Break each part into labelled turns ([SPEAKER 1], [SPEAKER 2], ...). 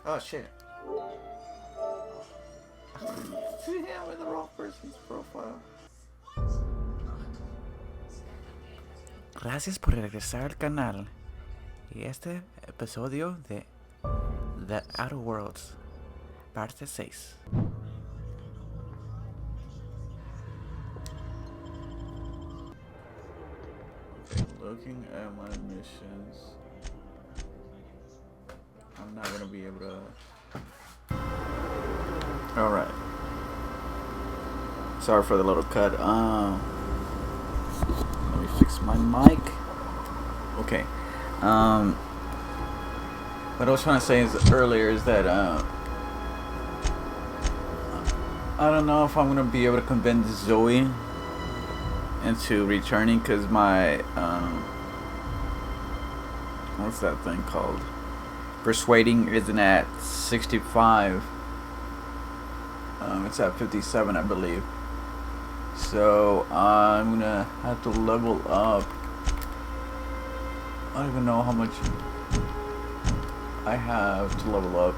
[SPEAKER 1] Oh shit. Damn, with the wrong person's profile. Gracias por regresar al canal. Y este episodio de The Outer Worlds, parte 6. Okay, looking at my missions. I'm not gonna be able to. Alright. Sorry for the little cut. Let me fix my mic. Okay. What I was trying to say earlier is that I don't know if I'm gonna be able to convince Zoe into returning, because my what's that thing called? Persuading isn't at 65. It's at 57, I believe. So I'm gonna have to level up. I don't even know how much I have to level up.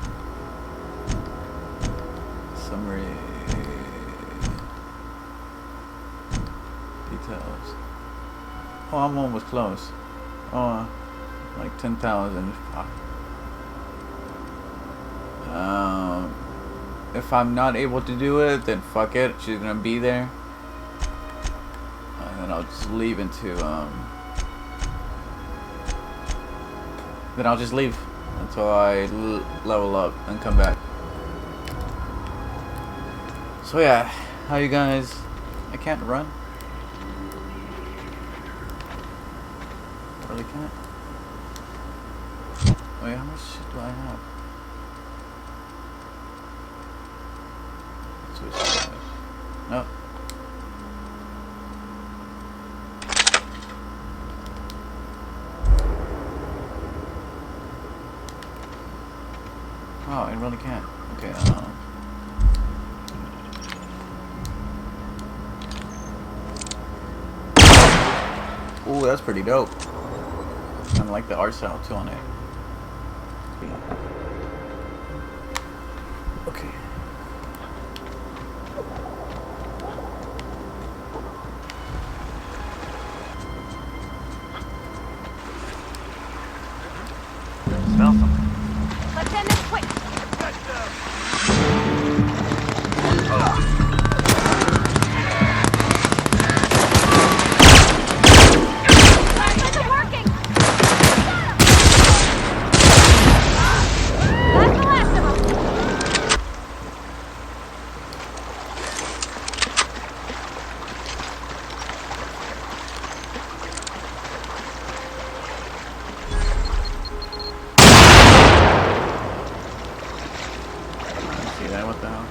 [SPEAKER 1] Summary details. Oh, I'm almost close. Oh, like 10,000. If I'm not able to do it, then fuck it. She's gonna be there, and then I'll just leave into then I'll just leave until I level up and come back. So yeah, how you guys? I can't run. I really can't. Wait, how much shit do I have? No. Oh, I really can't. Okay. Ooh, that's pretty dope. I like the art style too on it. Okay. Smell something.
[SPEAKER 2] Let's end this quick. Flashlights are working. That's the last of them.
[SPEAKER 1] See that? What the hell?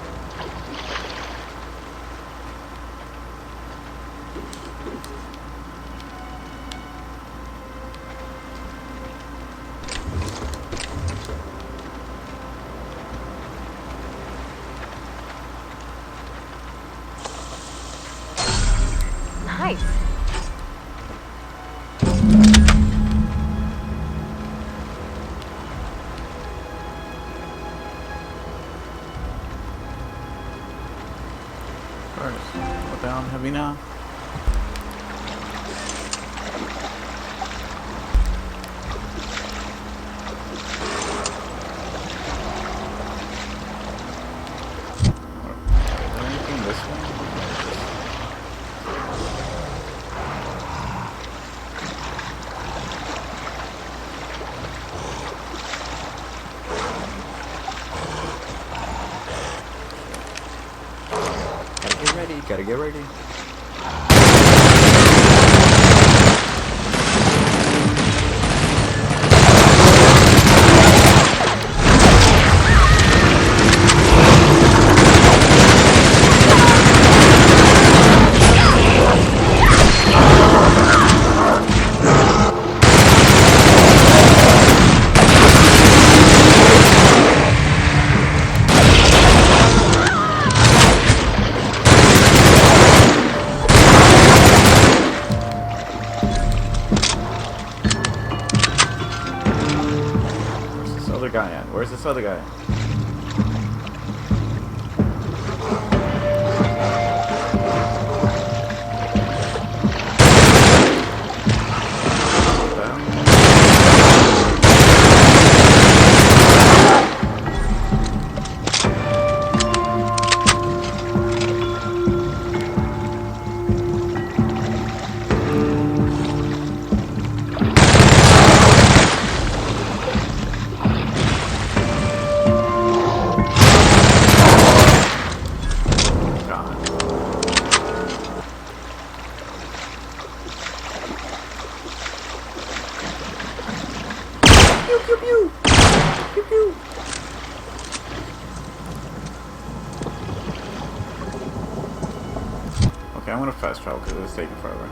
[SPEAKER 2] Nice.
[SPEAKER 1] First, what the hell? I'm heavy now? Is there anything this way? Gotta get ready. Where's this other guy? Okay, I'm gonna fast travel because it's taking forever.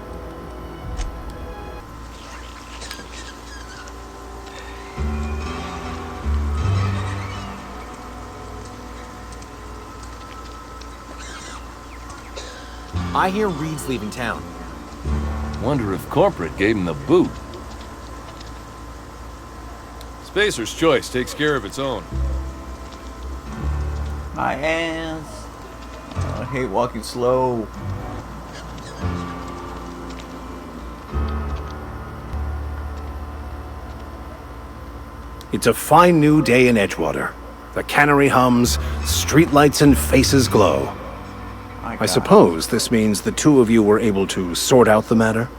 [SPEAKER 3] I hear Reed's leaving town.
[SPEAKER 4] Wonder if corporate gave him the boot. Spacer's Choice takes care of its own.
[SPEAKER 1] My ass. I hate walking slow.
[SPEAKER 5] It's a fine new day in Edgewater. The cannery hums, streetlights and faces glow. I suppose this means the two of you were able to sort out the matter?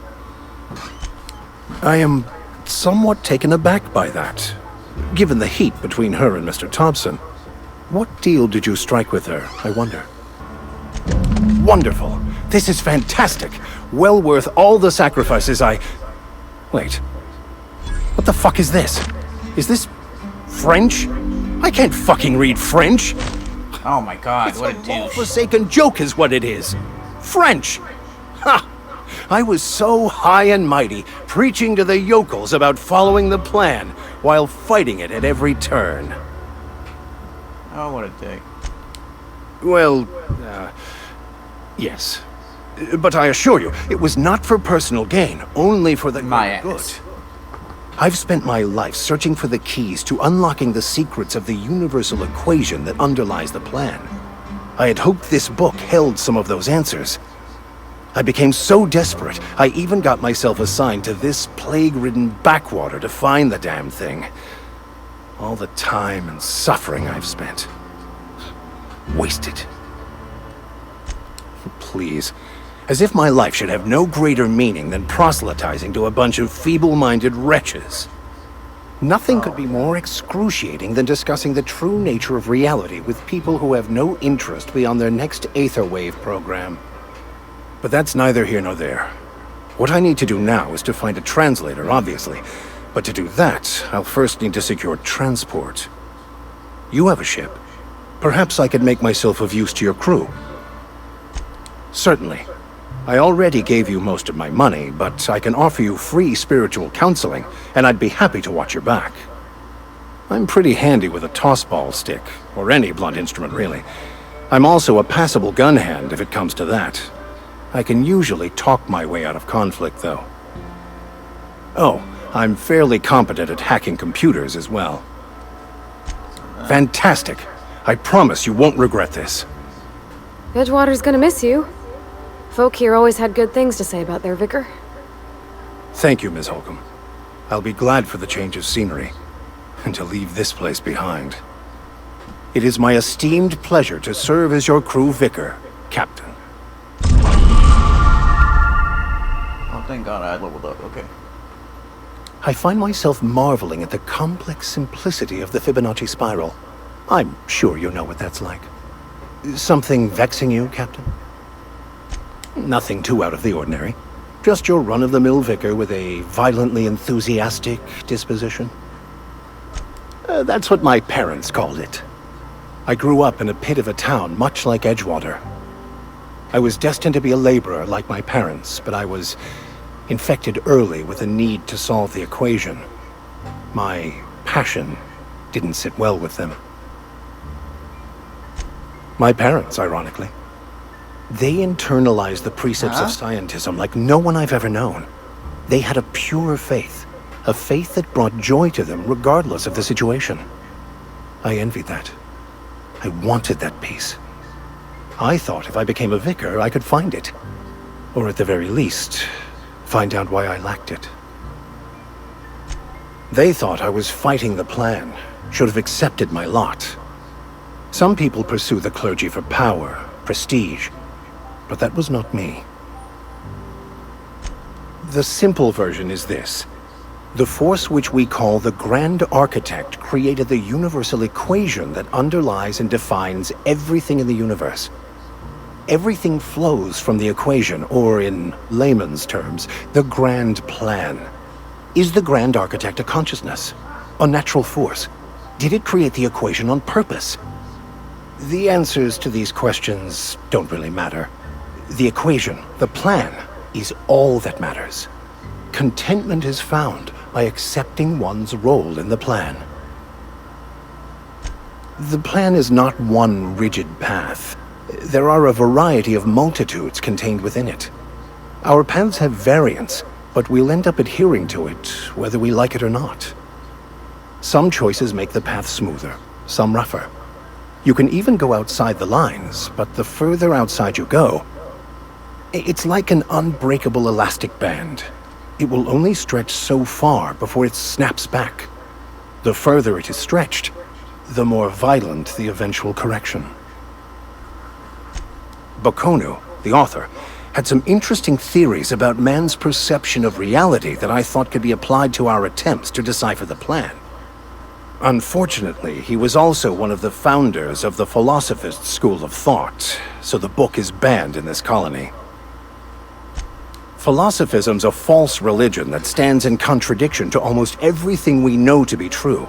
[SPEAKER 5] I am somewhat taken aback by that, given the heat between her and Mr. Thompson. What deal did you strike with her, I wonder? Wonderful! This is fantastic! Well worth all the sacrifices Wait. What the fuck is this? Is this French? I can't fucking read French!
[SPEAKER 1] Oh my god,
[SPEAKER 5] It's
[SPEAKER 1] what a
[SPEAKER 5] a
[SPEAKER 1] douche.
[SPEAKER 5] forsaken joke is what it is. French! Ha! I was so high and mighty, preaching to the yokels about following the plan, while fighting it at every turn.
[SPEAKER 1] Oh, what a dick.
[SPEAKER 5] Well, yes. But I assure you, it was not for personal gain, only for the
[SPEAKER 1] My
[SPEAKER 5] greater good.
[SPEAKER 1] ass.
[SPEAKER 5] I've spent my life searching for the keys to unlocking the secrets of the universal equation that underlies the plan. I had hoped this book held some of those answers. I became so desperate, I even got myself assigned to this plague-ridden backwater to find the damn thing. All the time and suffering I've spent. Wasted. Please. As if my life should have no greater meaning than proselytizing to a bunch of feeble-minded wretches. Nothing could be more excruciating than discussing the true nature of reality with people who have no interest beyond their next Aetherwave program. But that's neither here nor there. What I need to do now is to find a translator, obviously. But to do that, I'll first need to secure transport. You have a ship. Perhaps I could make myself of use to your crew. Certainly. I already gave you most of my money, but I can offer you free spiritual counseling, and I'd be happy to watch your back. I'm pretty handy with a tossball stick, or any blunt instrument, really. I'm also a passable gun hand, if it comes to that. I can usually talk my way out of conflict, though. Oh, I'm fairly competent at hacking computers as well. Fantastic. I promise you won't regret this.
[SPEAKER 6] Edgewater's gonna miss you. Folk here always had good things to say about their vicar.
[SPEAKER 5] Thank you, Ms. Holcomb. I'll be glad for the change of scenery, and to leave this place behind. It is my esteemed pleasure to serve as your crew vicar, Captain.
[SPEAKER 1] Oh, thank god I leveled up, okay.
[SPEAKER 5] I find myself marveling at the complex simplicity of the Fibonacci spiral. I'm sure you know what that's like. Something vexing you, Captain? Nothing too out of the ordinary. Just your run-of-the-mill vicar with a violently enthusiastic disposition. That's what my parents called it. I grew up in a pit of a town much like Edgewater. I was destined to be a laborer like my parents, but I was infected early with a need to solve the equation. My passion didn't sit well with them. My parents, ironically. They internalized the precepts of scientism like no one I've ever known. They had a pure faith, a faith that brought joy to them regardless of the situation. I envied that. I wanted that peace. I thought if I became a vicar, I could find it. Or at the very least, find out why I lacked it. They thought I was fighting the plan, should have accepted my lot. Some people pursue the clergy for power, prestige, but that was not me. The simple version is this. The force which we call the Grand Architect created the universal equation that underlies and defines everything in the universe. Everything flows from the equation, or in layman's terms, the grand plan. Is the Grand Architect a consciousness? A natural force? Did it create the equation on purpose? The answers to these questions don't really matter. The equation, the plan, is all that matters. Contentment is found by accepting one's role in the plan. The plan is not one rigid path. There are a variety of multitudes contained within it. Our paths have variance, but we'll end up adhering to it, whether we like it or not. Some choices make the path smoother, some rougher. You can even go outside the lines, but the further outside you go, it's like an unbreakable elastic band. It will only stretch so far before it snaps back. The further it is stretched, the more violent the eventual correction. Bakonu, the author, had some interesting theories about man's perception of reality that I thought could be applied to our attempts to decipher the plan. Unfortunately, he was also one of the founders of the Philosophist school of thought, so the book is banned in this colony. Philosophism's a false religion that stands in contradiction to almost everything we know to be true.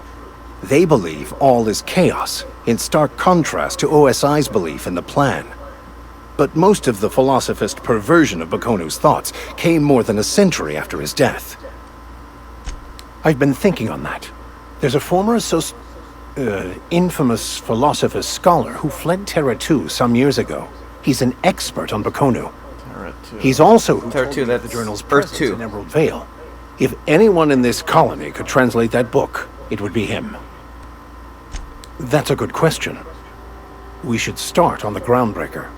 [SPEAKER 5] They believe all is chaos, in stark contrast to OSI's belief in the plan. But most of the philosophist perversion of Bakonu's thoughts came more than a century after his death. I've been thinking on that. There's a former infamous philosopher scholar who fled Terra 2 some years ago. He's an expert on Bakonu. He's also who
[SPEAKER 1] Terra
[SPEAKER 5] told
[SPEAKER 1] 2,
[SPEAKER 5] me
[SPEAKER 1] that's
[SPEAKER 5] the journal's
[SPEAKER 1] Earth
[SPEAKER 5] presence
[SPEAKER 1] 2.
[SPEAKER 5] in Emerald Vale. If anyone in this colony could translate that book, it would be him. That's a good question. We should start on the Groundbreaker.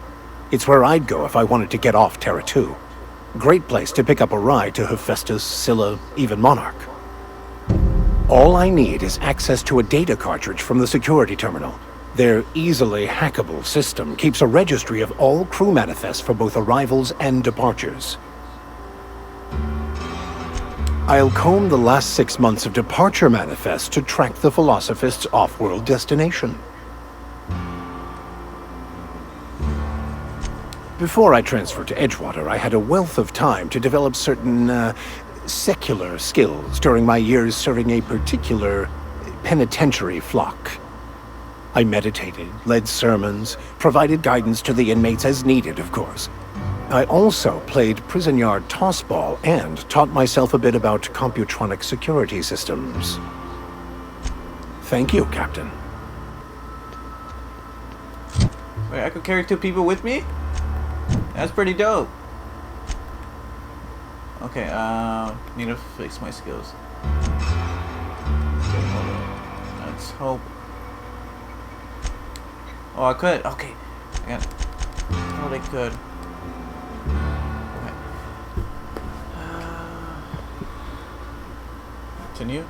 [SPEAKER 5] It's where I'd go if I wanted to get off Terra 2. Great place to pick up a ride to Hephaestus, Scylla, even Monarch. All I need is access to a data cartridge from the security terminal. Their easily hackable system keeps a registry of all crew manifests for both arrivals and departures. I'll comb the last 6 months of departure manifests to track the Philosophist's off-world destination. Before I transferred to Edgewater, I had a wealth of time to develop certain, secular skills during my years serving a particular penitentiary flock. I meditated, led sermons, provided guidance to the inmates as needed, of course. I also played prison yard tossball and taught myself a bit about computronic security systems. Thank you, Captain.
[SPEAKER 1] Wait, I could carry 2 people with me? That's pretty dope. Okay, need to fix my skills. Okay, hold on. Let's hope. Oh, I could. Okay, I got it. Oh, they could. Okay. Continue.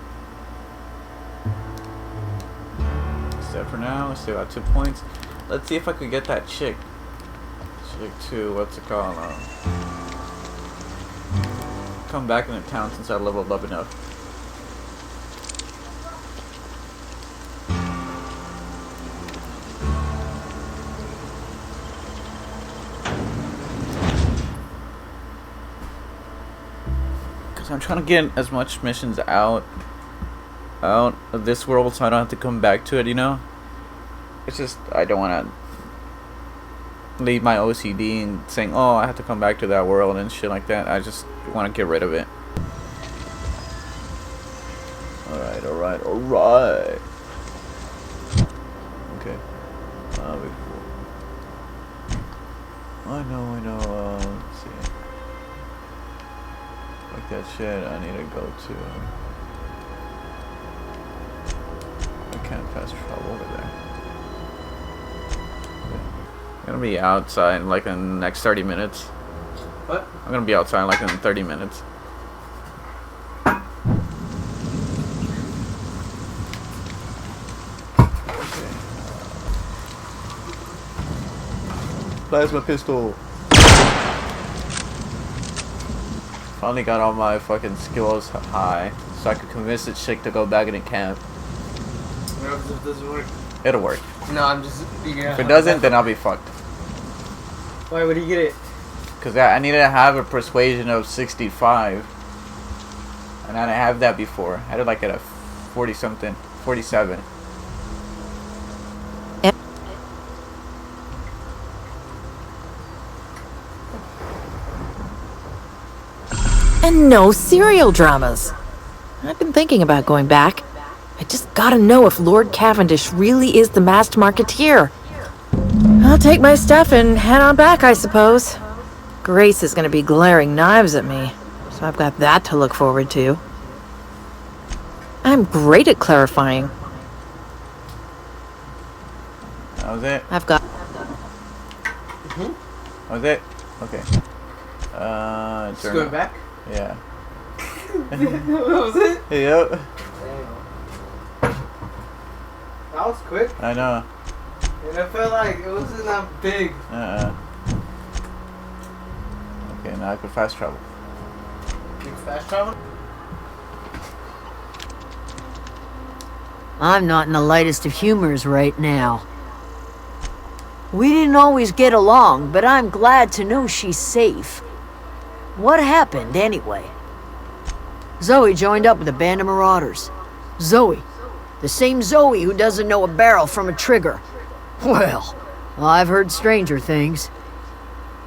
[SPEAKER 1] Except for now, I still got 2 points. Let's see if I could get that chick. Chick 2, what's it called? Come back into town since I leveled up enough. Cause I'm trying to get as much missions out of this world so I don't have to come back to it, you know? It's just I don't want to leave my OCD and saying, oh, I have to come back to that world and shit like that. I just want to get rid of it. Alright, alright, alright. Okay. I know, let's see. Like that shit, I need to go to... I can't fast travel over there. I'm gonna be outside in like in the next 30 minutes.
[SPEAKER 7] What?
[SPEAKER 1] I'm gonna be outside like in 30 minutes. Okay. Plasma pistol. Finally got all my fucking skills high, so I could convince this chick to go back in the camp.
[SPEAKER 7] What happens if it doesn't work?
[SPEAKER 1] It'll work.
[SPEAKER 7] No, I'm just...
[SPEAKER 1] If it doesn't, then I'll be fucked.
[SPEAKER 7] Why would you get it?
[SPEAKER 1] Cause I needed to have a persuasion of 65, and I didn't have that before. I had it like at a 40 something, 47.
[SPEAKER 8] And no serial dramas. I've been thinking about going back. I just gotta know if Lord Cavendish really is the masked marketeer. I'll take my stuff and head on back, I suppose. Grace is gonna be glaring knives at me, so I've got that to look forward to. I'm great at clarifying.
[SPEAKER 1] That was it?
[SPEAKER 8] I've got...
[SPEAKER 1] That was it? Okay.
[SPEAKER 7] Just
[SPEAKER 1] turn
[SPEAKER 7] going
[SPEAKER 1] it-
[SPEAKER 7] back?
[SPEAKER 1] Yeah.
[SPEAKER 7] That was it?
[SPEAKER 1] Yep.
[SPEAKER 7] Damn. That was quick.
[SPEAKER 1] I know.
[SPEAKER 7] And I felt like it wasn't that big.
[SPEAKER 1] Okay, now I can fast travel.
[SPEAKER 7] You fast travel?
[SPEAKER 9] I'm not in the lightest of humors right now. We didn't always get along, but I'm glad to know she's safe. What happened, anyway? Zoe joined up with a band of marauders. Zoe. The same Zoe who doesn't know a barrel from a trigger. Well, I've heard stranger things.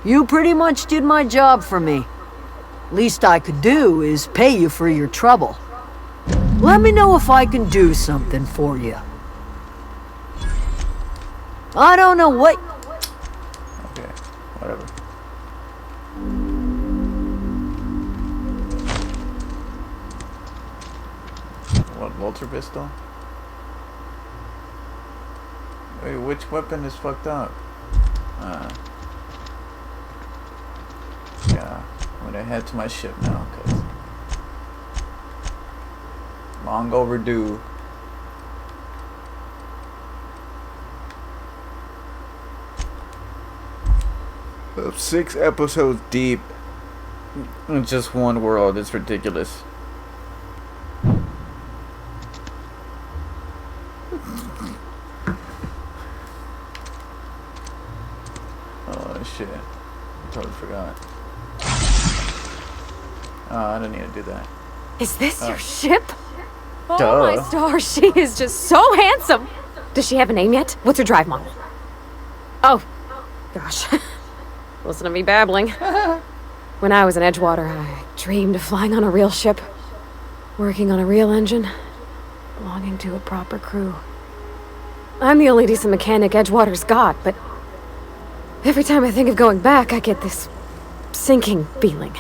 [SPEAKER 9] You pretty much did my job for me. Least I could do is pay you for your trouble. Let me know if I can do something for you. I don't know what...
[SPEAKER 1] Okay, whatever. What, Walter pistol? Wait, which weapon is fucked up? Yeah, I'm gonna head to my ship now, cause long overdue. I'm 6 episodes deep in just one world. It's ridiculous. Oh shit. I totally forgot. Oh, I didn't need to do that.
[SPEAKER 6] Is this
[SPEAKER 1] Oh.
[SPEAKER 6] your ship? Oh
[SPEAKER 1] Duh.
[SPEAKER 6] my stars, she is just so handsome. Does she have a name yet? What's her drive model? Oh, gosh. Listen to me babbling. When I was in Edgewater, I dreamed of flying on a real ship, working on a real engine, belonging to a proper crew. I'm the only decent mechanic Edgewater's got, but every time I think of going back, I get this sinking feeling.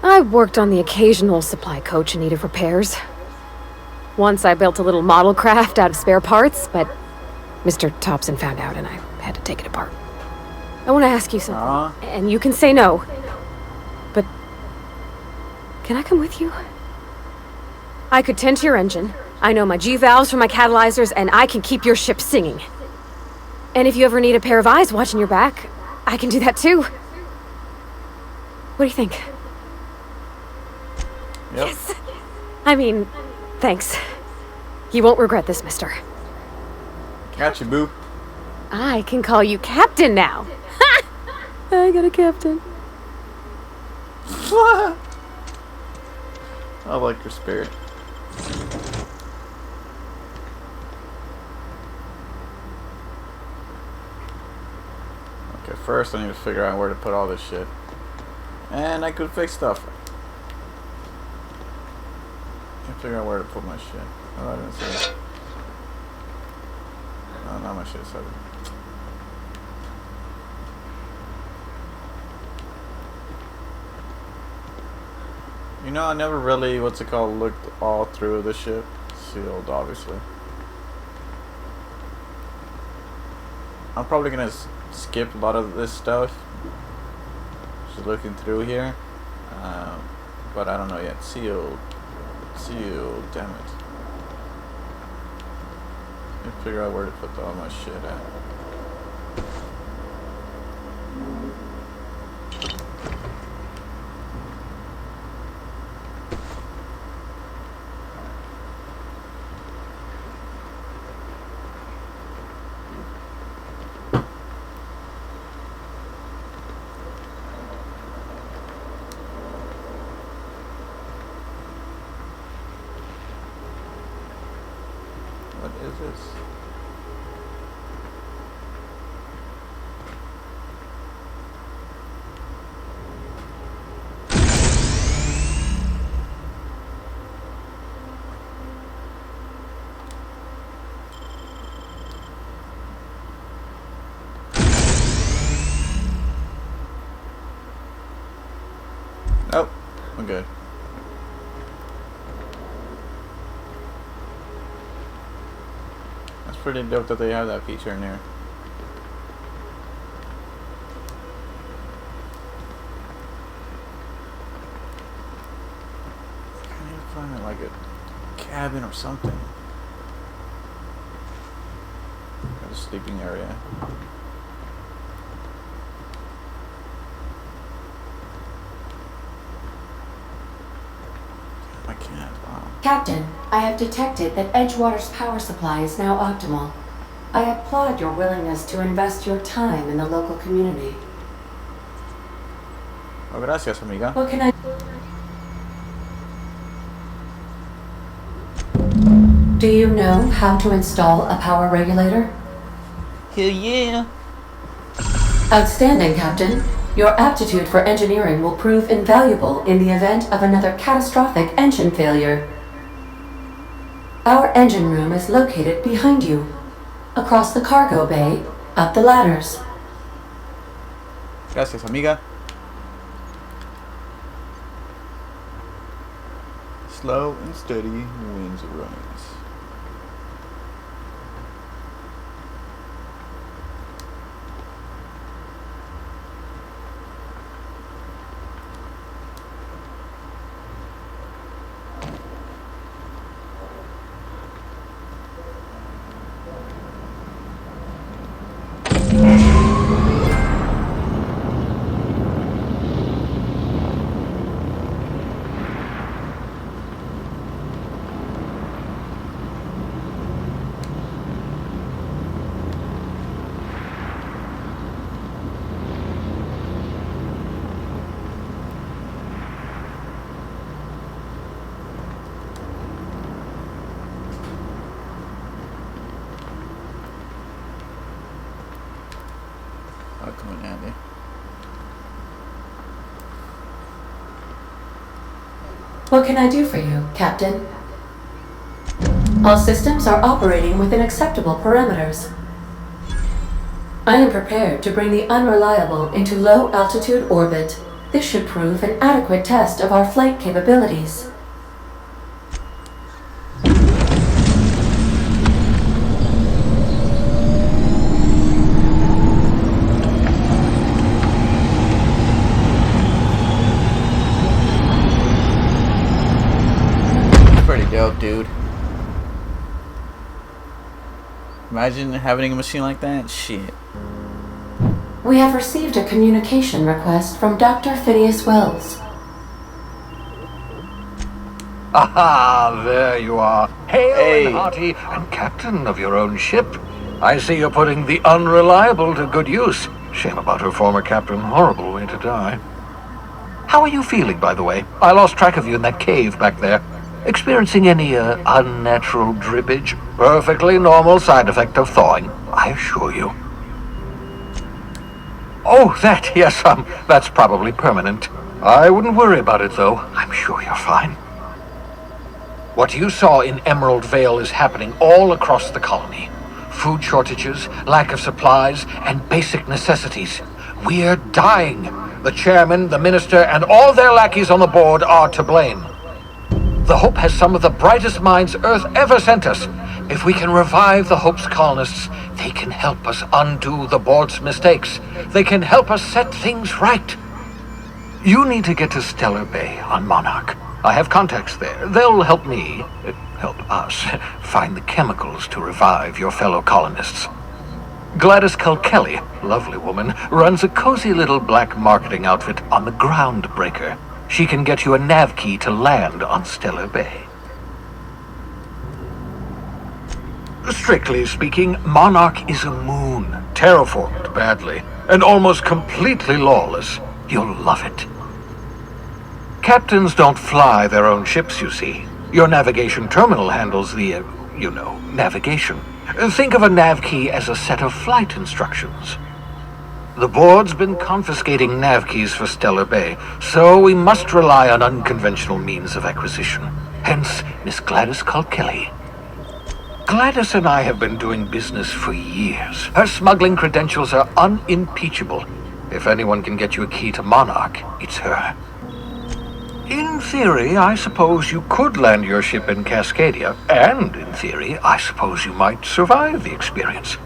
[SPEAKER 6] I worked on the occasional supply coach in need of repairs. Once I built a little model craft out of spare parts, but Mr. Thompson found out and I had to take it apart. I want to ask you something, and you can say no, but can I come with you? I could tend to your engine. I know my G-valves from my catalyzers, and I can keep your ship singing. And if you ever need a pair of eyes watching your back, I can do that too. What do you think?
[SPEAKER 1] Yep.
[SPEAKER 6] Yes. I mean, thanks. You won't regret this, mister.
[SPEAKER 1] Got you, boo.
[SPEAKER 6] I can call you Captain now. I got a captain.
[SPEAKER 1] I like your spirit. Okay, first I need to figure out where to put all this shit. And I could fix stuff. I can figure out where to put my shit. Oh, I didn't see it. No, not my shit is heavy. You know, I never really, looked all through the ship. Sealed, obviously. I'm probably gonna skip a lot of this stuff. Just looking through here. But I don't know yet. Sealed. Sealed, damn it. Let me figure out where to put all my shit at. What is this? That's pretty dope that they have that feature in there. I need to find like a cabin or something. Or a sleeping area. I can't. Wow.
[SPEAKER 10] Captain, I have detected that Edgewater's power supply is now optimal. I applaud your willingness to invest your time in the local community.
[SPEAKER 1] Oh, gracias, amiga.
[SPEAKER 10] What can I... Do you know how to install a power regulator?
[SPEAKER 1] Hell yeah.
[SPEAKER 10] Outstanding, Captain. Your aptitude for engineering will prove invaluable in the event of another catastrophic engine failure. Our engine room is located behind you, across the cargo bay, up the ladders.
[SPEAKER 1] Gracias, amiga. Slow and steady wins runs. I'll come in handy.
[SPEAKER 10] What can I do for you, Captain? All systems are operating within acceptable parameters. I am prepared to bring the unreliable into low-altitude orbit. This should prove an adequate test of our flight capabilities.
[SPEAKER 1] Pretty dope, dude. Imagine having a machine like that. Shit.
[SPEAKER 10] We have received a communication request from Dr. Phineas Wells.
[SPEAKER 11] Aha, there you are. Hail
[SPEAKER 1] Hey.
[SPEAKER 11] and hearty, and captain of your own ship. I see you're putting the unreliable to good use. Shame about her former captain. Horrible way to die. How are you feeling, by the way? I lost track of you in that cave back there. Experiencing any unnatural drippage? Perfectly normal side effect of thawing, I assure you. Oh, that, yes, that's probably permanent. I wouldn't worry about it, though. I'm sure you're fine. What you saw in Emerald Vale is happening all across the colony. Food shortages, lack of supplies, and basic necessities. We're dying. The chairman, the minister, and all their lackeys on the board are to blame. The Hope has some of the brightest minds Earth ever sent us. If we can revive the Hope's colonists, they can help us undo the board's mistakes. They can help us set things right. You need to get to Stellar Bay on Monarch. I have contacts there. They'll help me, help us, find the chemicals to revive your fellow colonists. Gladys Kelly, lovely woman, runs a cozy little black marketing outfit on the Groundbreaker. She can get you a nav key to land on Stellar Bay. Strictly speaking, Monarch is a moon, terraformed badly, and almost completely lawless. You'll love it. Captains don't fly their own ships, you see. Your navigation terminal handles the, navigation. Think of a nav key as a set of flight instructions. The board's been confiscating nav keys for Stellar Bay, so we must rely on unconventional means of acquisition. Hence, Miss Gladys Kelly. Gladys and I have been doing business for years. Her smuggling credentials are unimpeachable. If anyone can get you a key to Monarch, it's her. In theory, I suppose you could land your ship in Cascadia, and in theory, I suppose you might survive the experience.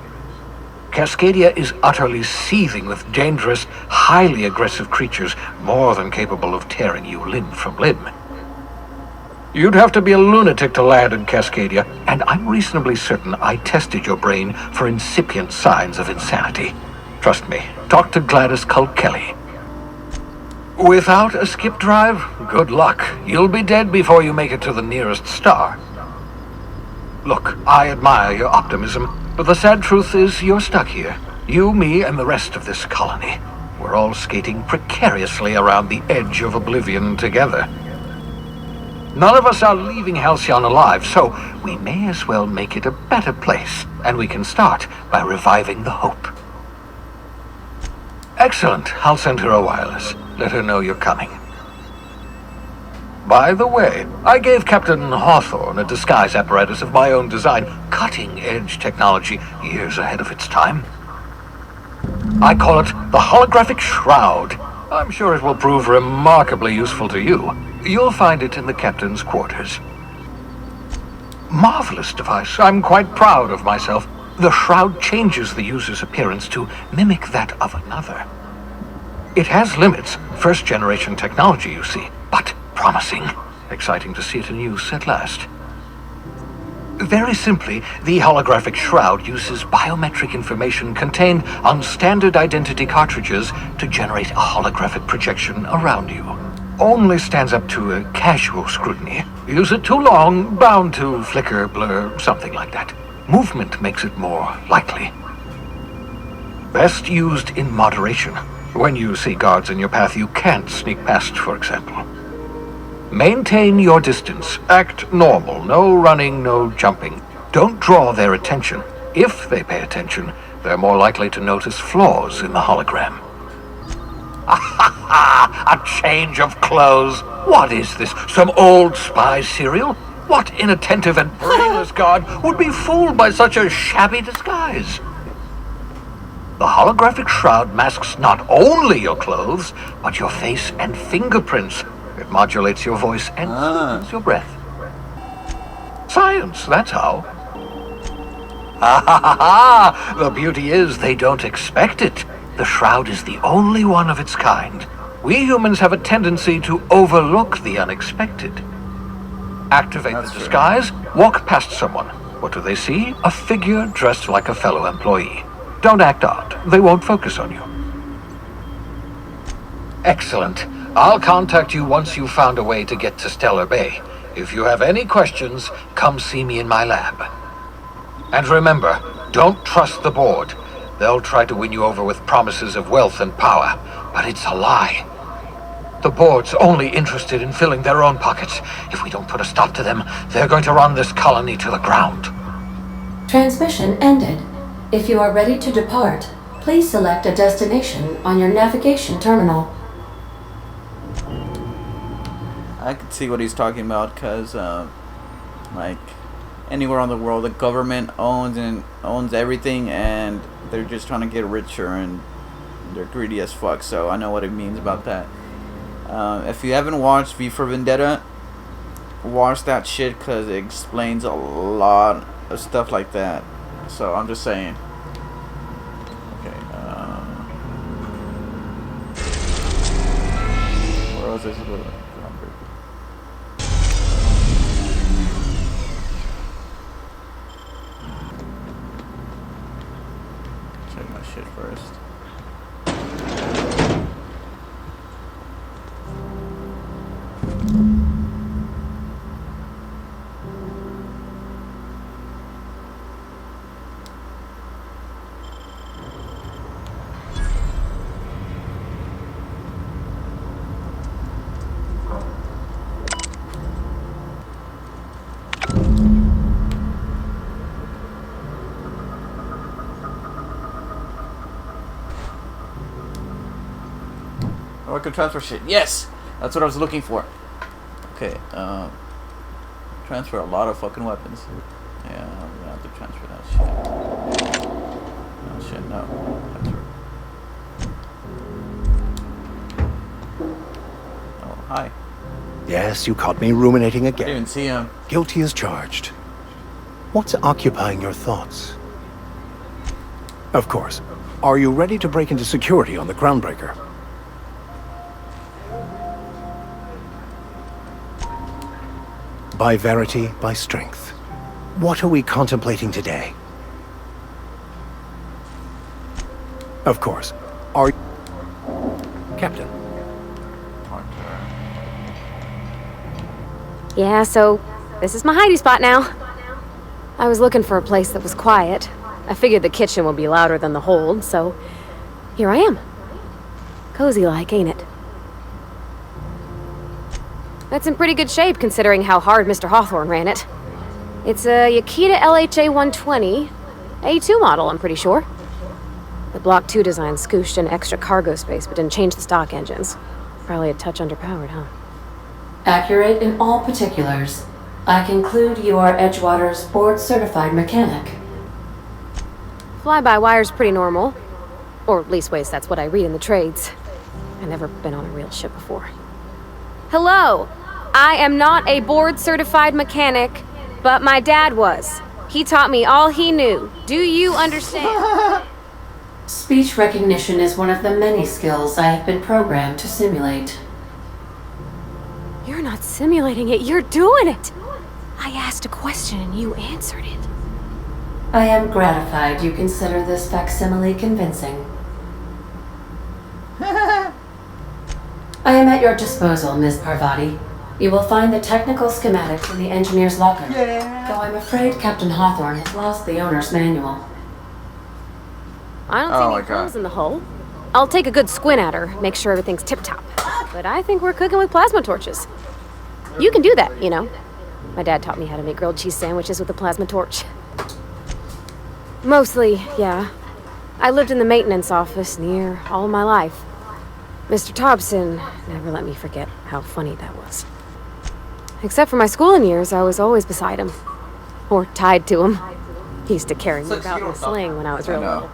[SPEAKER 11] Cascadia is utterly seething with dangerous, highly aggressive creatures more than capable of tearing you limb from limb. You'd have to be a lunatic to land in Cascadia, and I'm reasonably certain I tested your brain for incipient signs of insanity. Trust me, talk to Gladys Culkelly. Without a skip drive, good luck. You'll be dead before you make it to the nearest star. Look, I admire your optimism, but the sad truth is you're stuck here. You, me, and the rest of this colony. We're all skating precariously around the edge of oblivion together. None of us are leaving Halcyon alive, so we may as well make it a better place, and we can start by reviving the hope. Excellent. I'll send her a wireless. Let her know you're coming. By the way, I gave Captain Hawthorne a disguise apparatus of my own design, cutting-edge technology, years ahead of its time. I call it the holographic shroud. I'm sure it will prove remarkably useful to you. You'll find it in the captain's quarters. Marvelous device. I'm quite proud of myself. The shroud changes the user's appearance to mimic that of another. It has limits, first-generation technology, you see, but promising. Exciting to see it in use at last. Very simply, the holographic shroud uses biometric information contained on standard identity cartridges to generate a holographic projection around you. Only stands up to a casual scrutiny. Use it too long, bound to flicker, blur, something like that. Movement makes it more likely. Best used in moderation. When you see guards in your path you can't sneak past, for example. Maintain your distance. Act normal. No running, no jumping. Don't draw their attention. If they pay attention, they're more likely to notice flaws in the hologram. A change of clothes. What is this? Some old spy serial? What inattentive and brainless guard would be fooled by such a shabby disguise? The holographic shroud masks not only your clothes, but your face and fingerprints. It modulates your voice and soothes your breath. Science, that's how. The beauty is they don't expect it. The shroud is the only one of its kind. We humans have a tendency to overlook the unexpected. Activate the disguise, walk past someone. What do they see? A figure dressed like a fellow employee. Don't act odd. They won't focus on you. Excellent. I'll contact you once you've found a way to get to Stellar Bay. If you have any questions, come see me in my lab. And remember, don't trust the board. They'll try to win you over with promises of wealth and power, but it's a lie. The board's only interested in filling their own pockets. If we don't put a stop to them, they're going to run this colony to the ground.
[SPEAKER 10] Transmission ended. If you are ready to depart, please select a destination on your navigation terminal.
[SPEAKER 1] I can see what he's talking about, because like anywhere on the world, the government owns everything, and they're just trying to get richer, and they're greedy as fuck. So I know what it means about that. If you haven't watched V for Vendetta, watch that shit, because it explains a lot of stuff like that. So I'm just saying. Okay. Where was this? Check my shit first. Oh, I can transfer shit. Yes! That's what I was looking for. Okay, transfer a lot of fucking weapons. Yeah, I'm gonna have to transfer that shit. Oh shit, no. Transfer. Oh, hi.
[SPEAKER 5] Yes, you caught me ruminating
[SPEAKER 1] I
[SPEAKER 5] again.
[SPEAKER 1] didn't even see him.
[SPEAKER 5] Guilty as charged. What's occupying your thoughts? Of course. Are you ready to break into security on the Groundbreaker? By verity, by strength. What are we contemplating today? Of course. Are Captain.
[SPEAKER 6] Yeah, so this is my hidey spot now. I was looking for a place that was quiet. I figured the kitchen would be louder than the hold, so here I am. Cozy like, ain't it? That's in pretty good shape considering how hard Mr. Hawthorne ran it. It's a Yakita LHA 120, A2 model, I'm pretty sure. The Block 2 design scooshed in extra cargo space but didn't change the stock engines. Probably a touch underpowered, huh?
[SPEAKER 10] Accurate in all particulars. I conclude you are Edgewater's board-certified mechanic.
[SPEAKER 6] Fly-by-wire's pretty normal. Or leastways, that's what I read in the trades. I've never been on a real ship before. Hello! I am not a board-certified mechanic, but my dad was. He taught me all he knew. Do you understand?
[SPEAKER 10] Speech recognition is one of the many skills I have been programmed to simulate.
[SPEAKER 6] You're not simulating it, you're doing it! I asked a question and you answered it.
[SPEAKER 10] I am gratified you consider this facsimile convincing. I am at your disposal, Ms. Parvati. You will find the technical schematics in the engineer's locker. Though I'm afraid Captain Hawthorne has lost the owner's manual.
[SPEAKER 6] I don't see any holes in the hull. I'll take a good squint at her, make sure everything's tip-top. But I think we're cooking with plasma torches. You can do that, you know. My dad taught me how to make grilled cheese sandwiches with a plasma torch. Mostly, yeah. I lived in the maintenance office near all my life. Mr. Thompson never let me forget how funny that was. Except for my schooling years, I was always beside him. Or tied to him. He used to carry me about in a sling when I was real little.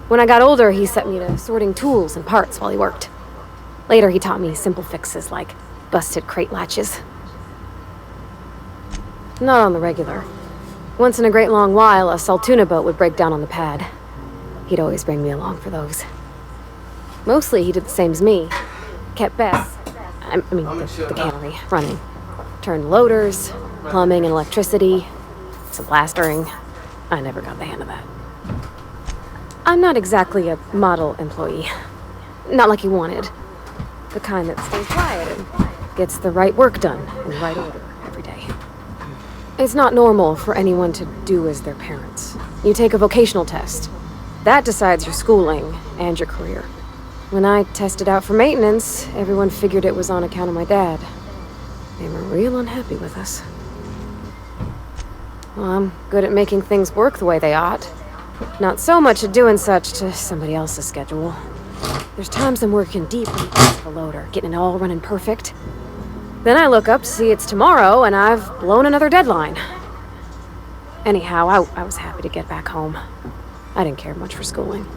[SPEAKER 6] When I got older, he set me to sorting tools and parts while he worked. Later, he taught me simple fixes like busted crate latches. Not on the regular. Once in a great long while, a Saltuna boat would break down on the pad. He'd always bring me along for those. Mostly, he did the same as me. Kept Bess, the cannery, running. Turned loaders, plumbing and electricity, some plastering. I never got the hand of that. I'm not exactly a model employee. Not like he wanted. The kind that stays quiet and gets the right work done in the right order every day. It's not normal for anyone to do as their parents. You take a vocational test. That decides your schooling and your career. When I tested out for maintenance, everyone figured it was on account of my dad. They were real unhappy with us. Well, I'm good at making things work the way they ought. Not so much at doing such to somebody else's schedule. There's times I'm working deep into the loader, getting it all running perfect. Then I look up to see it's tomorrow and I've blown another deadline. Anyhow, I was happy to get back home. I didn't care much for schooling.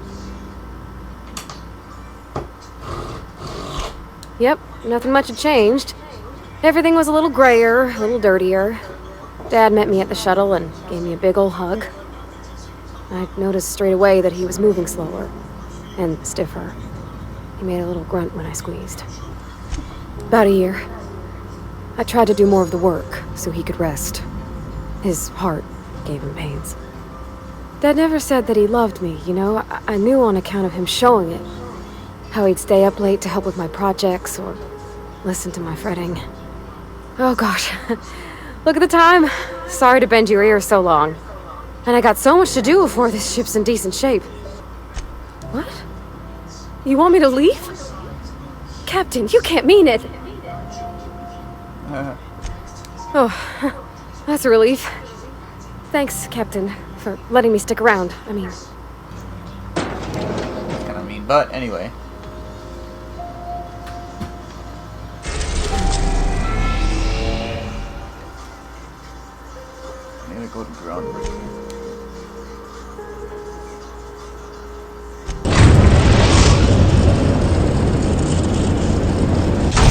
[SPEAKER 6] Yep, nothing much had changed. Everything was a little grayer, a little dirtier. Dad met me at the shuttle and gave me a big ol' hug. I noticed straight away that he was moving slower and stiffer. He made a little grunt when I squeezed. About a year. I tried to do more of the work so he could rest. His heart gave him pains. Dad never said that he loved me, you know? I knew on account of him showing it. How he'd stay up late to help with my projects or listen to my fretting. Oh gosh. Look at the time. Sorry to bend your ear so long. And I got so much to do before this ship's in decent shape. What? You want me to leave? Captain, you can't mean it. Oh, that's a relief. Thanks, Captain, for letting me stick around. I mean...
[SPEAKER 1] Kind of mean, but anyway. I'm gonna go to Groundbreaker.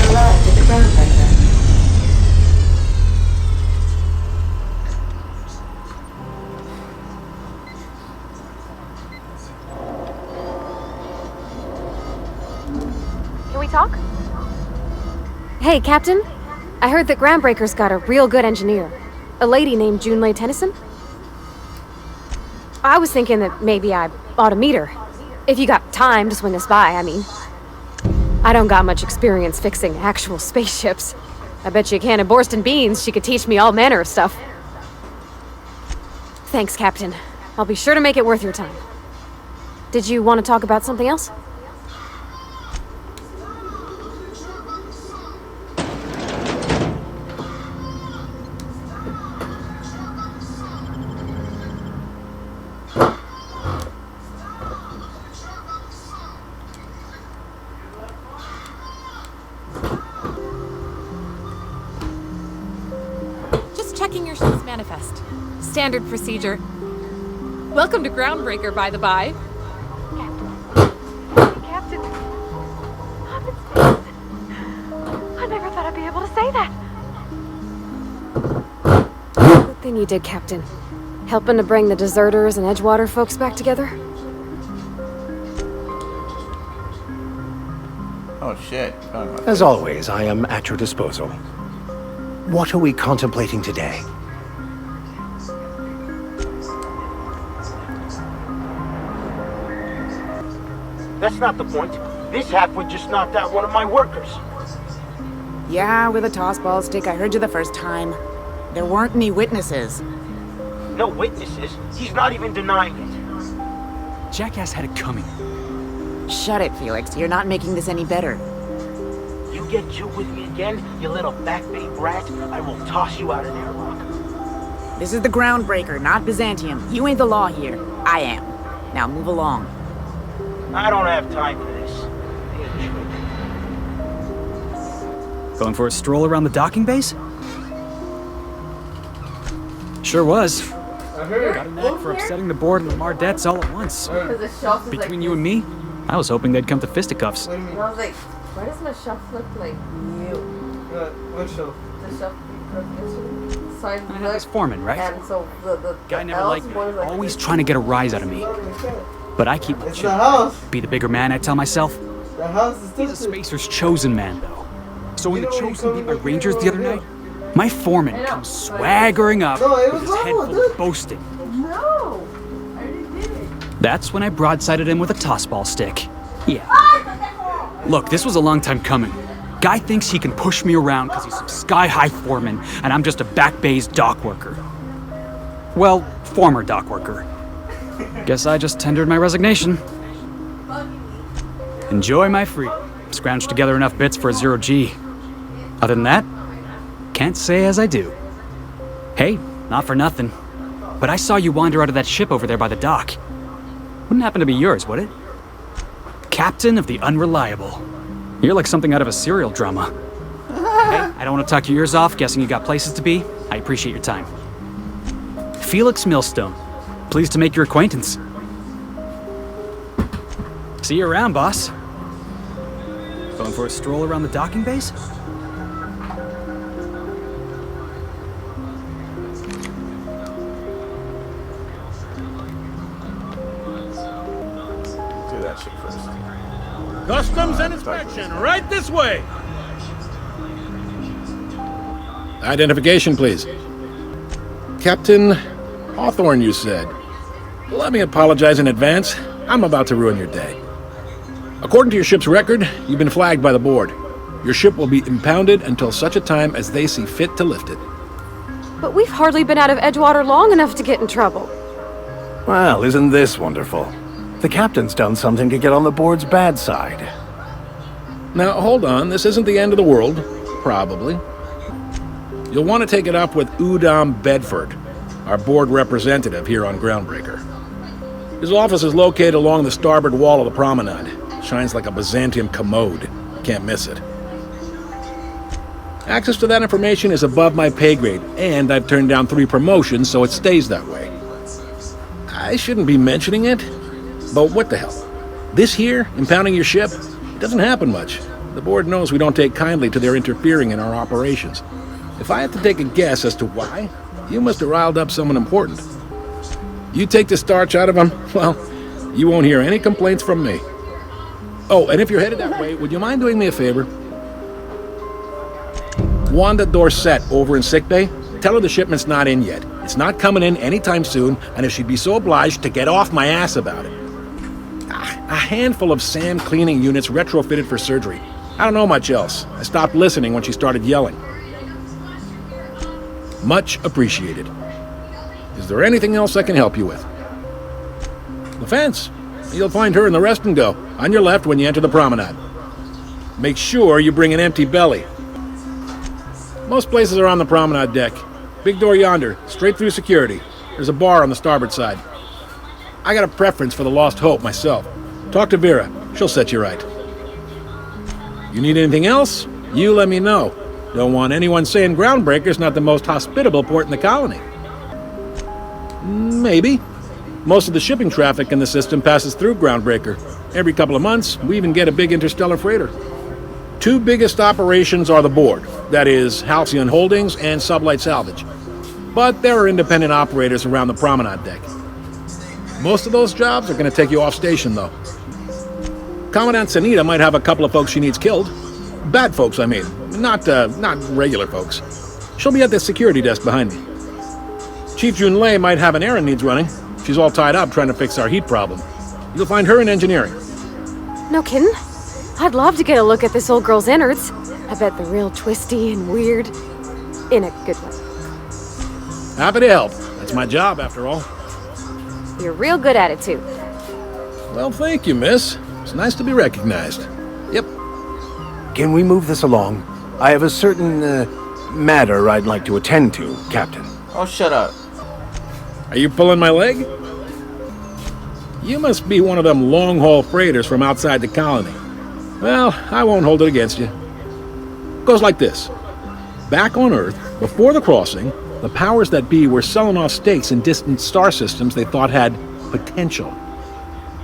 [SPEAKER 10] Arrived at the Groundbreaker.
[SPEAKER 2] talk?
[SPEAKER 6] Hey, Captain. I heard that Groundbreaker's got a real good engineer. A lady named Junlei Tennyson. I was thinking that maybe I ought to meet her. If you got time to swing us by, I mean. I don't got much experience fixing actual spaceships. I bet you a can of Borston beans she could teach me all manner of stuff. Thanks, Captain. I'll be sure to make it worth your time. Did you want to talk about something else?
[SPEAKER 12] Checking your ship's manifest. Standard procedure. Welcome to Groundbreaker, by the by.
[SPEAKER 2] Captain. I never thought I'd be able to say that.
[SPEAKER 6] Good thing you did, Captain. Helping to bring the deserters and Edgewater folks back together.
[SPEAKER 1] Oh shit.
[SPEAKER 5] As always, I am at your disposal. What are we contemplating today?
[SPEAKER 13] That's not the point. This halfwit just knocked out one of my workers.
[SPEAKER 14] Yeah, with a tossball stick. I heard you the first time. There weren't any witnesses.
[SPEAKER 13] No witnesses? He's not even denying it.
[SPEAKER 3] Jackass had it coming.
[SPEAKER 14] Shut it, Felix. You're not making this any better.
[SPEAKER 13] You get you with me again, you little back-bay brat, I will toss you out an airlock.
[SPEAKER 14] This is the Groundbreaker, not Byzantium. You ain't the law here. I am. Now move along.
[SPEAKER 13] I don't have time for this.
[SPEAKER 3] Going for a stroll around the docking base? Sure was. Got a knack for upsetting the board and the Mardettes all at once. Between you and me, I was hoping they'd come to fisticuffs.
[SPEAKER 15] I was like, why does my shelf look like you?
[SPEAKER 7] What shelf?
[SPEAKER 15] The shelf yesterday. So I
[SPEAKER 3] That was Foreman, right?
[SPEAKER 15] And so the
[SPEAKER 3] Guy never
[SPEAKER 15] else
[SPEAKER 3] liked me.
[SPEAKER 15] one is like
[SPEAKER 3] Always trying to get a rise out of me. But I keep my
[SPEAKER 7] It's
[SPEAKER 3] chin.
[SPEAKER 7] the house.
[SPEAKER 3] Be the bigger man, I tell myself.
[SPEAKER 7] The house is
[SPEAKER 3] He's a Spacer's chosen man, though. So when
[SPEAKER 7] You
[SPEAKER 3] the
[SPEAKER 7] know when
[SPEAKER 3] Chosen
[SPEAKER 7] you
[SPEAKER 3] beat
[SPEAKER 7] come
[SPEAKER 3] my
[SPEAKER 7] in
[SPEAKER 3] Rangers the
[SPEAKER 7] here,
[SPEAKER 3] other
[SPEAKER 7] yeah.
[SPEAKER 3] night, my foreman comes swaggering up
[SPEAKER 7] No, it
[SPEAKER 3] with
[SPEAKER 7] was
[SPEAKER 3] his head
[SPEAKER 7] wrong,
[SPEAKER 3] full of
[SPEAKER 7] dude.
[SPEAKER 3] boasting.
[SPEAKER 15] No, I already did it.
[SPEAKER 3] That's when I broadsided him with a tossball stick. Yeah. Look, this was a long time coming. Guy thinks he can push me around because he's some sky-high foreman, and I'm just a back bay's dock worker. Well, former dock worker. Guess I just tendered my resignation. Enjoy my freedom. Scrounged together enough bits for a 0G. Other than that, can't say as I do. Hey, not for nothing, but I saw you wander out of that ship over there by the dock. Wouldn't happen to be yours, would it? Captain of the Unreliable. You're like something out of a serial drama. Hey, I don't want to talk your ears off, guessing you got places to be. I appreciate your time. Felix Millstone. Pleased to make your acquaintance. See you around, boss. Going for a stroll around the docking base?
[SPEAKER 1] Do that shit first.
[SPEAKER 16] Customs and inspection, right this way! Identification, please. Captain Hawthorne, you said. Let me apologize in advance. I'm about to ruin your day. According to your ship's record, you've been flagged by the board. Your ship will be impounded until such a time as they see fit to lift it.
[SPEAKER 6] But we've hardly been out of Edgewater long enough to get in trouble.
[SPEAKER 5] Well, isn't this wonderful? The captain's done something to get on the board's bad side.
[SPEAKER 16] Now, hold on. This isn't the end of the world. Probably. You'll want to take it up with Udom Bedford, our board representative here on Groundbreaker. His office is located along the starboard wall of the promenade. Shines like a Byzantium commode. Can't miss it. Access to that information is above my pay grade, and I've turned down 3 promotions, so it stays that way. I shouldn't be mentioning it, but what the hell? This here, impounding your ship, it doesn't happen much. The board knows we don't take kindly to their interfering in our operations. If I had to take a guess as to why, you must have riled up someone important. You take the starch out of them, well, you won't hear any complaints from me. Oh, and if you're headed that way, would you mind doing me a favor? Wanda Dorset over in sickbay, tell her the shipment's not in yet. It's not coming in anytime soon, and if she'd be so obliged to get off my ass about it. A handful of SAM cleaning units retrofitted for surgery. I don't know much else. I stopped listening when she started yelling. Much appreciated. Is there anything else I can help you with? The fence. You'll find her in the rest and go, on your left when you enter the promenade. Make sure you bring an empty belly. Most places are on the promenade deck. Big door yonder, straight through security. There's a bar on the starboard side. I got a preference for the Lost Hope myself. Talk to Vera. She'll set you right. You need anything else? You let me know. Don't want anyone saying Groundbreaker's not the most hospitable port in the colony. Maybe. Most of the shipping traffic in the system passes through Groundbreaker. Every couple of months, we even get a big interstellar freighter. Two biggest operations are the board. That is, Halcyon Holdings and Sublight Salvage. But there are independent operators around the promenade deck. Most of those jobs are going to take you off station, though. Commandant Sanita might have a couple of folks she needs killed. Bad folks, I mean. Not regular folks. She'll be at the security desk behind me. Chief Junlei might have an errand needs running. She's all tied up trying to fix our heat problem. You'll find her in engineering.
[SPEAKER 6] No kidding? I'd love to get a look at this old girl's innards. I bet they're real twisty and weird. In a good way.
[SPEAKER 16] Happy to help. That's my job, after all.
[SPEAKER 6] You're real good at it, too.
[SPEAKER 16] Well, thank you, miss. It's nice to be recognized. Yep.
[SPEAKER 5] Can we move this along? I have a certain, matter I'd like to attend to, Captain.
[SPEAKER 1] Oh, shut up.
[SPEAKER 16] Are you pulling my leg? You must be one of them long-haul freighters from outside the colony. Well, I won't hold it against you. Goes like this. Back on Earth, before the crossing, the powers that be were selling off stakes in distant star systems they thought had potential.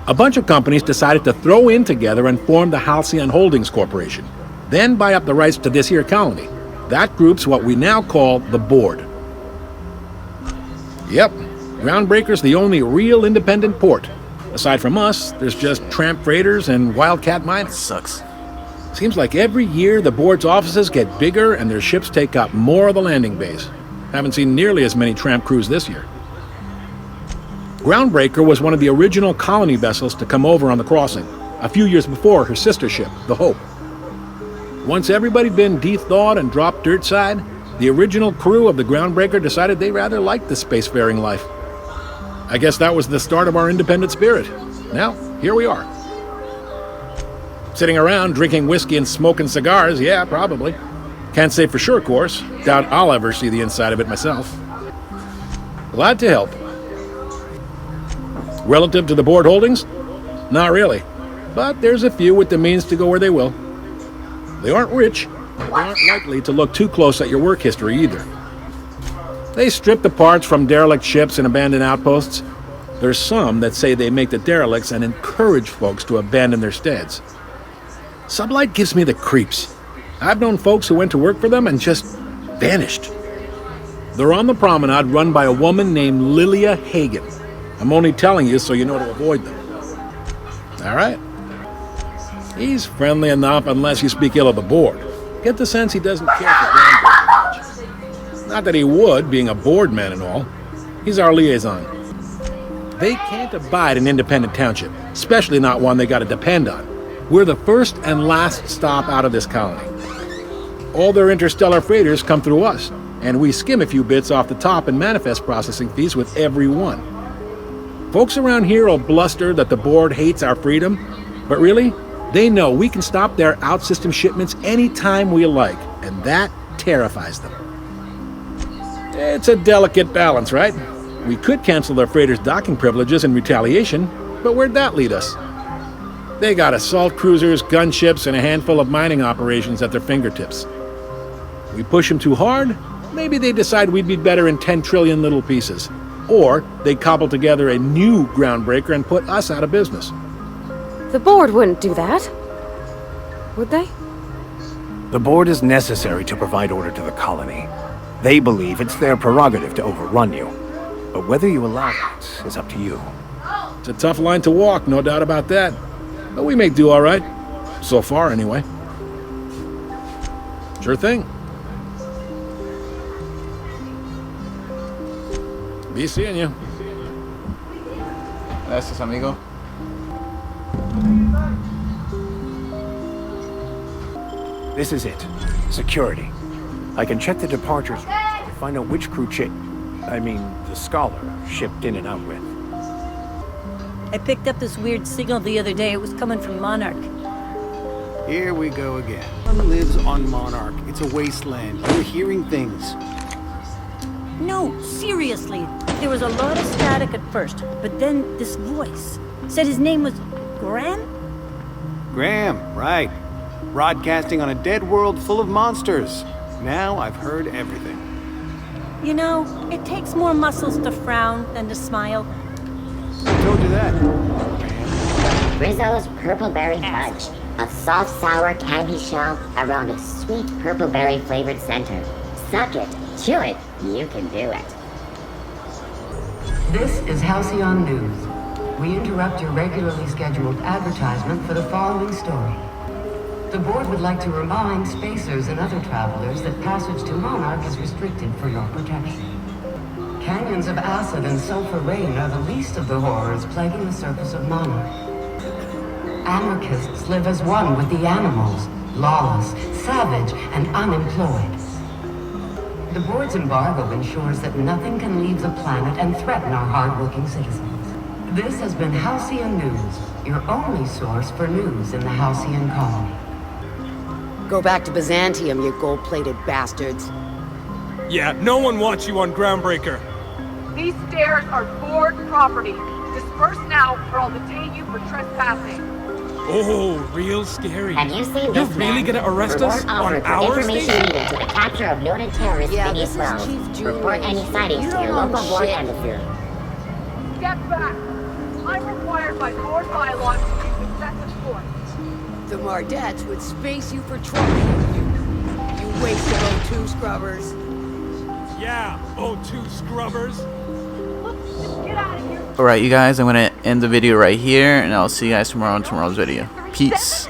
[SPEAKER 16] A bunch of companies decided to throw in together and form the Halcyon Holdings Corporation, then buy up the rights to this here colony. That group's what we now call the Board. Yep, Groundbreaker's the only real independent port. Aside from us, there's just tramp freighters and wildcat miners.
[SPEAKER 1] Sucks.
[SPEAKER 16] Seems like every year the board's offices get bigger and their ships take up more of the landing base. Haven't seen nearly as many tramp crews this year. Groundbreaker was one of the original colony vessels to come over on the crossing, a few years before her sister ship, the Hope. Once everybody'd been de-thawed and dropped dirt side, the original crew of the Groundbreaker decided they rather liked the spacefaring life. I guess that was the start of our independent spirit. Now, here we are. Sitting around drinking whiskey and smoking cigars, yeah, probably. Can't say for sure, of course. Doubt I'll ever see the inside of it myself. Glad to help. Relative to the board holdings? Not really. But there's a few with the means to go where they will. They aren't rich, but they aren't likely to look too close at your work history either. They strip the parts from derelict ships and abandoned outposts. There's some that say they make the derelicts and encourage folks to abandon their steads. Sublight gives me the creeps. I've known folks who went to work for them and just vanished. They're on the promenade run by a woman named Lilia Hagen. I'm only telling you so you know to avoid them. All right. He's friendly enough unless you speak ill of the board. Get the sense he doesn't care for Groundbreaker much. Not that he would, being a board man and all. He's our liaison. They can't abide an independent township, especially not one they gotta depend on. We're the first and last stop out of this colony. All their interstellar freighters come through us, and we skim a few bits off the top and manifest processing fees with every one. Folks around here will bluster that the board hates our freedom, but really, they know we can stop their out-system shipments anytime we like, and that terrifies them. It's a delicate balance, right? We could cancel their freighters' docking privileges in retaliation, but where'd that lead us? They got assault cruisers, gunships, and a handful of mining operations at their fingertips. We push them too hard, maybe they decide we'd be better in 10 trillion little pieces. Or they cobble together a new Groundbreaker and put us out of business.
[SPEAKER 6] The board wouldn't do that. Would they?
[SPEAKER 5] The board is necessary to provide order to the colony. They believe it's their prerogative to overrun you. But whether you allow it is up to you.
[SPEAKER 16] It's a tough line to walk, no doubt about that. But we make do all right. So far, anyway. Sure thing. Be seeing you.
[SPEAKER 1] Gracias, amigo.
[SPEAKER 5] This is it. Security. I can check the departures to find out which crew the Scholar shipped in and out with.
[SPEAKER 17] I picked up this weird signal the other day. It was coming from Monarch.
[SPEAKER 18] Here we go again. One lives on Monarch. It's a wasteland. You're hearing things.
[SPEAKER 17] No, seriously. There was a lot of static at first, but then this voice said his name was Graham?
[SPEAKER 18] Graham, right. Broadcasting on a dead world full of monsters. Now I've heard everything.
[SPEAKER 17] You know, it takes more muscles to frown than to smile.
[SPEAKER 18] I told you that.
[SPEAKER 19] Rizzo's Purple Berry Fudge. A soft, sour candy shell around a sweet purple berry flavored center. Suck it, chew it, you can do it.
[SPEAKER 20] This is Halcyon News. We interrupt your regularly scheduled advertisement for the following story. The board would like to remind spacers and other travelers that passage to Monarch is restricted for your protection. Canyons of acid and sulfur rain are the least of the horrors plaguing the surface of Monarch. Anarchists live as one with the animals, lawless, savage, and unemployed. The board's embargo ensures that nothing can leave the planet and threaten our hard-working citizens. This has been Halcyon News, your only source for news in the Halcyon colony.
[SPEAKER 14] Go back to Byzantium, you gold-plated bastards.
[SPEAKER 21] Yeah, no one wants you on Groundbreaker.
[SPEAKER 22] These stairs are board property. Disperse now, or I'll detain you for trespassing.
[SPEAKER 21] Oh, real scary.
[SPEAKER 19] Have you seen
[SPEAKER 21] You're
[SPEAKER 19] this
[SPEAKER 21] really
[SPEAKER 19] man?
[SPEAKER 21] gonna arrest us on
[SPEAKER 19] Report
[SPEAKER 21] our
[SPEAKER 19] information
[SPEAKER 21] station?
[SPEAKER 19] needed to the capture of noted terrorist Phineas Wells. Report any sightings to your local board embassy.
[SPEAKER 22] Step back. I'm required by board bylaws to use excessive force.
[SPEAKER 23] The Mardettes would space you for trying. You waste of O2 scrubbers.
[SPEAKER 21] Yeah, O2 scrubbers.
[SPEAKER 22] Get out of here.
[SPEAKER 1] Alright, you guys, I'm going to end the video right here, and I'll see you guys tomorrow on tomorrow's video. Peace.